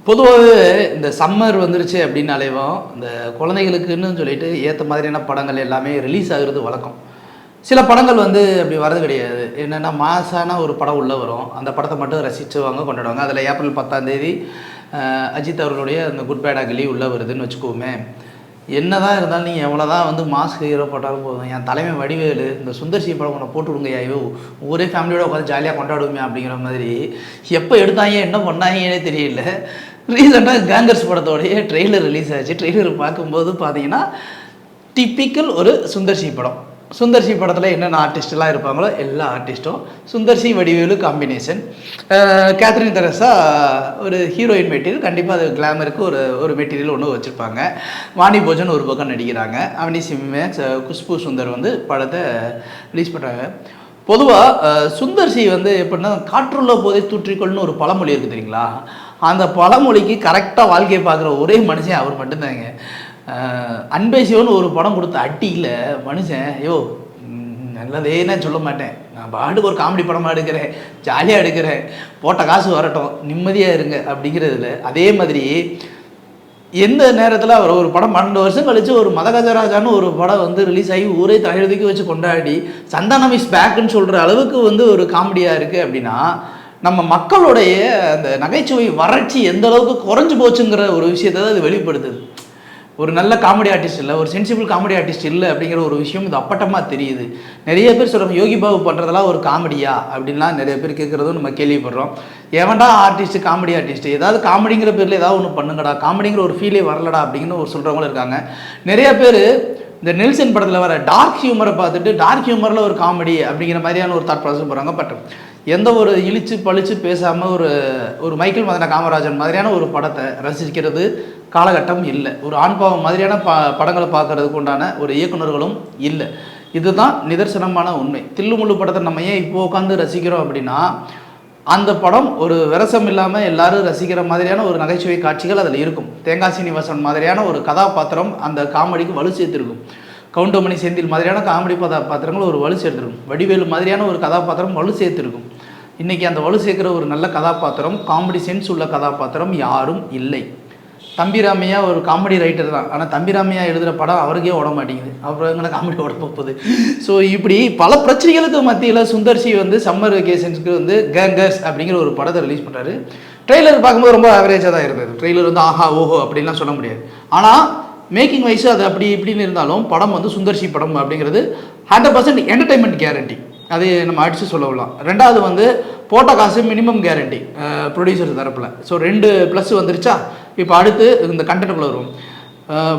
பொதுவாகவே இந்த சம்மர் வந்துருச்சு அப்படின்னாலேவும் இந்த குழந்தைகளுக்குன்னு சொல்லிட்டு ஏற்ற மாதிரியான படங்கள் எல்லாமே ரிலீஸ் ஆகுறது வழக்கம். சில படங்கள் வந்து அப்படி வரது கிடையாது. என்னென்னா மாசான ஒரு படம் உள்ளே வரும், அந்த படத்தை மட்டும் ரசிச்சுவாங்க, கொண்டாடுவாங்க. அதில் ஏப்ரல் 10ஆம் தேதி அஜித் அவர்களுடைய அந்த குட் பேட் அக்லி உள்ளே வருதுன்னு வச்சுக்கோமே. என்ன தான் இருந்தாலும் நீங்கள் எவ்வளோ தான் வந்து மாஸ்க் ஹீரோ போட்டாலும் போதும், என் தலைமை வடிவேலு இந்த சுந்தர்சி படம் ஒன்று போட்டு விடுங்க, ஐயோ ஒரே ஃபேமிலியோட உட்காந்து ஜாலியாக கொண்டாடுவோமே அப்படிங்கிற மாதிரி எப்போ எடுத்தாங்க என்ன பண்ணாங்கன்னே தெரியல. ரீசெண்டாக கேங்கர்ஸ் படத்தோடைய ட்ரெய்லர் ரிலீஸ் ஆச்சு. ட்ரெய்லர் பார்க்கும்போது பார்த்தீங்கன்னா டிப்பிக்கல் ஒரு சுந்தர்சி படம். சுந்தர்சி படத்தில் என்னென்ன ஆர்டிஸ்டெலாம் இருப்பாங்களோ எல்லா ஆர்டிஸ்ட்டும், சுந்தர்சி வடிவேலு காம்பினேஷன். கேத்ரின் தெரசா ஒரு ஹீரோயின் மெட்டீரியல், கண்டிப்பாக அது கிளாமருக்கு ஒரு மெட்டீரியல் ஒன்று வச்சுருப்பாங்க. வாணி போஜன் ஒரு பக்கம் நடிக்கிறாங்க. அவனி சிம்மேக்ஸ், குஷ்பு சுந்தர் வந்து படத்தை ரிலீஸ் பண்ணுறாங்க. பொதுவாக சுந்தர்சி வந்து எப்படின்னா காற்றுள்ள போதே தூற்றிக்கொள்னு ஒரு பழமொழி இருக்குது தெரியுங்களா? அந்த பழமொழிக்கு கரெக்டாக வாழ்க்கையை பார்க்குற ஒரே மனுஷன் அவர் மட்டும்தாங்க. அன்பே சிவன் ஒரு படம் கொடுத்த அட்டியில் மனுஷன், ஐயோ நல்லதேன்னு சொல்ல மாட்டேன், நான் பாட்டுக்கு ஒரு காமெடி படமாக எடுக்கிறேன், ஜாலியாக எடுக்கிறேன், போட்ட காசு வரட்டும், நிம்மதியாக இருங்க அப்படிங்கிறதுல. அதே மாதிரி எந்த நேரத்தில் அவர் ஒரு படம் 12 வருஷம் கழித்து ஒரு மதகஜராஜான்னு ஒரு படம் வந்து ரிலீஸ் ஆகி ஊரே தலையெழுதிக்கு வச்சு கொண்டாடி சந்தானம் இஸ் பேக்குன்னு சொல்கிற அளவுக்கு வந்து ஒரு காமெடியாக இருக்குது அப்படின்னா, நம்ம மக்களுடைய அந்த நகைச்சுவை வறட்சி எந்த அளவுக்கு குறைஞ்சி போச்சுங்கிற ஒரு விஷயத்தை தான் அது வெளிப்படுத்துது. ஒரு நல்ல காமெடி ஆர்டிஸ்ட் இல்லை, ஒரு சென்சிபிள் காமெடி ஆர்டிஸ்ட் இல்லை அப்படிங்கிற ஒரு விஷயம் இது அப்பட்டமாக தெரியுது. நிறைய பேர் சொல்கிறாங்க யோகி பாபு பண்ணுறதெல்லாம் ஒரு காமெடியா அப்படின்லாம் நிறைய பேர் கேட்குறதும் நம்ம கேள்விப்படுறோம். ஏவன்டா ஆர்டிஸ்ட், காமெடி ஆர்டிஸ்ட், ஏதாவது காமெடிங்கிற பேரில் ஏதாவது ஒன்று பண்ணுங்கடா, காமெடிங்கிற ஒரு ஃபீலே வரலடா அப்படின்னு ஒரு சொல்கிறவங்களும் இருக்காங்க. நிறைய பேர் இந்த நெல்சன் படத்தில் வர டார்க் ஹியூமரை பார்த்துட்டு டார்க் ஹியூமரில் ஒரு காமெடி அப்படிங்கிற மாதிரியான ஒரு தாட் ப்ராசஸ் போகிறாங்க. பட் எந்த ஒரு இழிச்சு பழிச்சு பேசாமல் ஒரு மைக்கேல் மதன காமராஜன் மாதிரியான ஒரு படத்தை ரசிக்கிறது காலகட்டம் இல்லை. ஒரு ஆண்பாவம் மாதிரியான படங்களை பார்க்கறதுக்கு உண்டான ஒரு இயக்குநர்களும் இல்லை. இதுதான் நிதர்சனமான உண்மை. தில்லுமுள்ளு படத்தை நம்ம ஏன் இப்போ உட்காந்து ரசிக்கிறோம் அப்படின்னா, அந்த படம் ஒரு விரசம் இல்லாமல் எல்லாரும் ரசிக்கிற மாதிரியான ஒரு நகைச்சுவை காட்சிகள் அதில் இருக்கும். தேங்காய் சீனிவாசன் மாதிரியான ஒரு கதாபாத்திரம் அந்த காமெடிக்கு வலு சேர்த்துருக்கும். கவுண்டமணி செந்தில் மாதிரியான காமெடி கதாபாத்திரங்கள் ஒரு வலு சேர்த்துருக்கும். வடிவேலு மாதிரியான ஒரு கதாபாத்திரம் வலு சேர்த்துருக்கும். இன்றைக்கி அந்த வலு சேர்க்குற ஒரு நல்ல கதாபாத்திரம், காமெடி சென்ஸ் உள்ள கதாபாத்திரம் யாரும் இல்லை. தம்பிராமையா ஒரு காமெடி ரைட்டர் தான், ஆனால் தம்பிராமையா எழுதுகிற படம் அவருக்கே ஓட மாட்டேங்குது, அப்புறம் எங்களை காமெடி ஓட போகுது. ஸோ இப்படி பல பிரச்சனைகளுக்கு மத்தியில் சுந்தர்சி வந்து சம்மர் வெக்கேஷன்ஸ்க்கு வந்து கேங்கர்ஸ் அப்படிங்கிற ஒரு படத்தை ரிலீஸ் பண்ணுறாரு. ட்ரெய்லர் பார்க்கும்போது ரொம்ப ஆவரேஜாக தான் இருந்தது. ட்ரெய்லர் வந்து ஆஹா ஓஹோ அப்படின்லாம் சொல்ல முடியாது. ஆனால் மேக்கிங் வைஸு அது அப்படி இப்படின்னு இருந்தாலும் படம் வந்து சுந்தர்சி படம் அப்படிங்கிறது 100% என்டர்டைன்மெண்ட் கேரண்டி, அது நம்ம அடித்து சொல்லலாம். ரெண்டாவது வந்து போட்ட காசு மினிமம் கேரண்டி ப்ரொடியூசர் தரப்பில். ஸோ 2 ப்ளஸ் வந்துருச்சா. இப்போ அடுத்து இந்த கண்டென்ட்டுக்குள்ளே வரும்.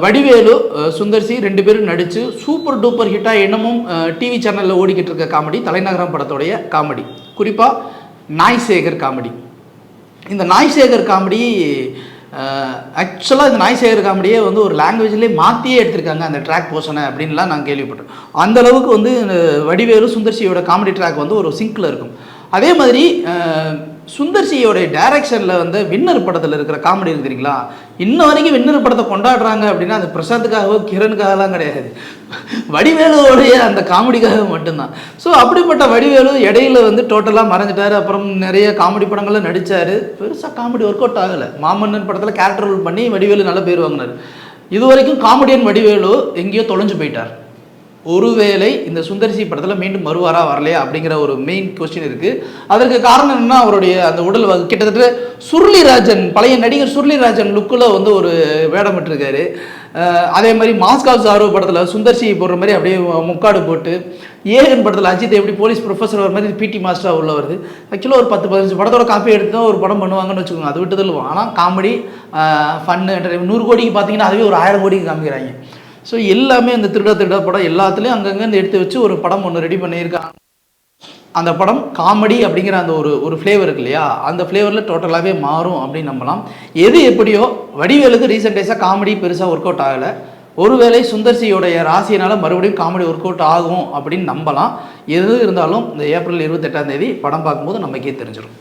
வடிவேலு சுந்தர்சி 2 பேரும் நடித்து சூப்பர் டூப்பர் ஹிட்டாக இன்னமும் டிவி சேனலில் ஓடிக்கிட்டு இருக்க காமெடி தலைநகரம் படத்தோடைய காமெடி, குறிப்பாக நாய்சேகர் காமெடி. இந்த நாய்சேகர் காமெடி ஆக்சுவலாக இந்த நாய்சேகர் காமெடியே வந்து ஒரு லாங்குவேஜ்லேயே மாற்றியே எடுத்திருக்காங்க அந்த ட்ராக் போர்ஷனை அப்படின்லாம் நான் கேள்விப்பட்டேன். அந்தளவுக்கு வந்து வடிவேலு சுந்தர்சியோட காமெடி ட்ராக் வந்து ஒரு சிங்கில் இருக்கும். அதே மாதிரி சுந்தர்சியோடைய டைரக்ஷனில் வந்து வின்னர் படத்தில் இருக்கிற காமெடி இருக்குறீங்களா, இன்ன வரைக்கும் வின்னர் படத்தை கொண்டாடுறாங்க அப்படின்னா அது பிரசாந்துக்காகவோ கிரணுக்காகலாம் கிடையாது, வடிவேலுவோடைய அந்த காமெடிக்காக மட்டும்தான். ஸோ அப்படிப்பட்ட வடிவேலு இடையில வந்து டோட்டலாக மறைஞ்சிட்டார். அப்புறம் நிறைய காமெடி படங்களில் நடித்தார். பெருசாக காமெடி ஒர்க் அவுட் ஆகலை. மாமன்னன் படத்தில் கேரக்டர் ரோல் பண்ணி வடிவேலு நல்ல பேர் வாங்கினார். இது வரைக்கும் காமெடியன் வடிவேலு எங்கேயோ தொலைஞ்சு போயிட்டார். ஒருவேளை இந்த சுந்தர்சி படத்தில் மீண்டும் வருவாரா வரலையா அப்படிங்கிற ஒரு மெயின் கொஸ்டின் இருக்குது. அதற்கு காரணம் என்னன்னா, அவருடைய அந்த உடல் கிட்டத்தட்ட சுருளிராஜன், பழைய நடிகர் சுருளிராஜன் லுக்கில் வந்து ஒரு வேடம் விட்டுருக்காரு. அதே மாதிரி மாஸ்காவ் சாரோ படத்தில் சுந்தர்சி போடுற மாதிரி அப்படியே முக்காடு போட்டு, ஏகன் படத்தில் அஜித் எப்படி போலீஸ் ப்ரொஃபஸர் வர மாதிரி பிடி மாஸ்டராக உள்ள வருது. ஆக்சுவலாக ஒரு 10-15 படத்தோட காப்பி எடுத்து தான் ஒரு படம் பண்ணுவாங்கன்னு வச்சுக்கோங்க, அது விட்டு தள்ளுவோம். ஆனால் காமெடி ஃபன்னு என்டர்டைன்மெண்ட் 100 கோடிக்கு பார்த்தீங்கன்னா அதுவே ஒரு 1000 கோடிக்கு காமிக்கிறாங்க. ஸோ எல்லாமே அந்த திருட படம் எல்லாத்துலேயும் அங்கங்கே எடுத்து வச்சு ஒரு படம் ஒன்று ரெடி பண்ணியிருக்காங்க. அந்த படம் காமெடி அப்படிங்கிற அந்த ஒரு ஃப்ளேவர் இருக்கு இல்லையா, அந்த ஃப்ளேவரில் டோட்டலாகவே மாறும் அப்படின்னு நம்பலாம். எது எப்படியோ வடிவேலுக்கு ரீசெண்ட் டேஸாக காமெடி பெருசாக ஒர்க் அவுட் ஆகலை. ஒருவேளை சுந்தர்சியோடைய ராசியினால் மறுபடியும் காமெடி ஒர்க் அவுட் ஆகும் அப்படின்னு நம்பலாம். எது இருந்தாலும் இந்த ஏப்ரல் 28ஆம் தேதி படம் பார்க்கும்போது நமக்கே தெரிஞ்சிடும்.